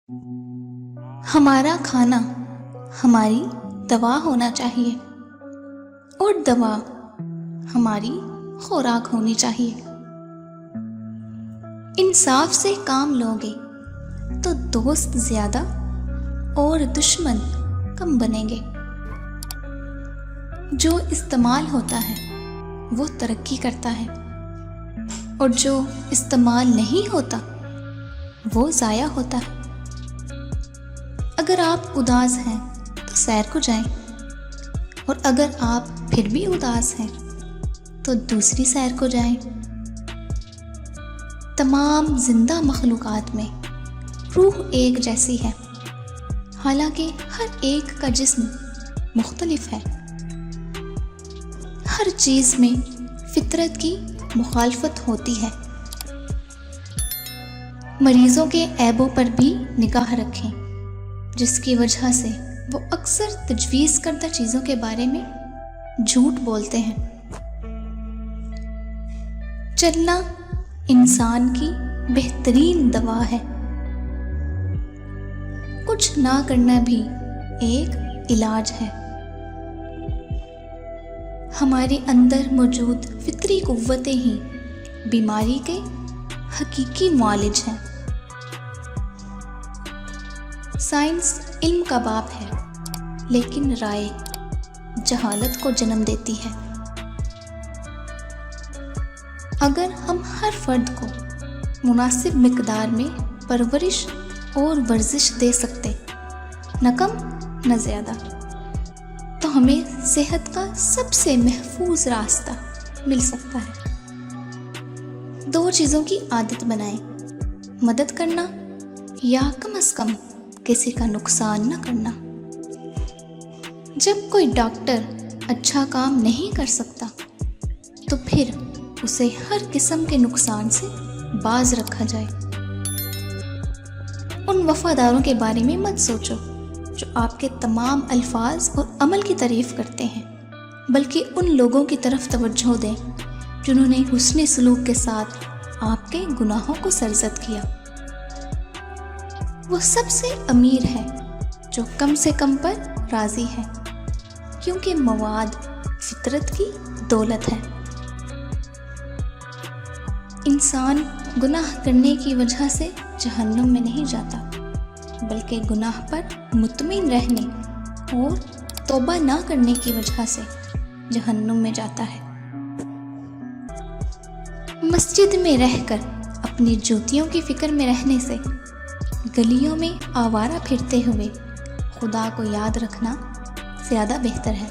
ہمارا کھانا ہماری دوا ہونا چاہیے اور دوا ہماری خوراک ہونی چاہیے۔ انصاف سے کام لوگے تو دوست زیادہ اور دشمن کم بنیں گے۔ جو استعمال ہوتا ہے وہ ترقی کرتا ہے اور جو استعمال نہیں ہوتا وہ ضائع ہوتا ہے۔ اگر آپ اداس ہیں تو سیر کو جائیں، اور اگر آپ پھر بھی اداس ہیں تو دوسری سیر کو جائیں۔ تمام زندہ مخلوقات میں روح ایک جیسی ہے، حالانکہ ہر ایک کا جسم مختلف ہے۔ ہر چیز میں فطرت کی مخالفت ہوتی ہے۔ مریضوں کے عیبوں پر بھی نگاہ رکھیں، جس کی وجہ سے وہ اکثر تجویز کردہ چیزوں کے بارے میں جھوٹ بولتے ہیں۔ چلنا انسان کی بہترین دوا ہے۔ کچھ نہ کرنا بھی ایک علاج ہے۔ ہمارے اندر موجود فطری قوتیں ہی بیماری کے حقیقی معالج ہیں۔ سائنس علم کا باپ ہے، لیکن رائے جہالت کو جنم دیتی ہے۔ اگر ہم ہر فرد کو مناسب مقدار میں پرورش اور ورزش دے سکتے، نہ کم نہ زیادہ، تو ہمیں صحت کا سب سے محفوظ راستہ مل سکتا ہے۔ 2 چیزوں کی عادت بنائیں: مدد کرنا یا کم از کم کسی کا نقصان نہ کرنا۔ جب کوئی ڈاکٹر اچھا کام نہیں کر سکتا تو پھر اسے ہر قسم کے نقصان سے باز رکھا جائے۔ ان وفاداروں کے بارے میں مت سوچو جو آپ کے تمام الفاظ اور عمل کی تعریف کرتے ہیں، بلکہ ان لوگوں کی طرف توجہ دیں جنہوں نے حسن سلوک کے ساتھ آپ کے گناہوں کو سرزد کیا۔ وہ سب سے امیر ہے جو کم سے کم پر راضی ہے، کیونکہ مواد فطرت کی دولت ہے۔ انسان گناہ کرنے کی وجہ سے جہنم میں نہیں جاتا، بلکہ گناہ پر مطمئن رہنے اور توبہ نہ کرنے کی وجہ سے جہنم میں جاتا ہے۔ مسجد میں رہ کر اپنی جوتیوں کی فکر میں رہنے سے گلیوں میں آوارہ پھرتے ہوئے خدا کو یاد رکھنا زیادہ بہتر ہے۔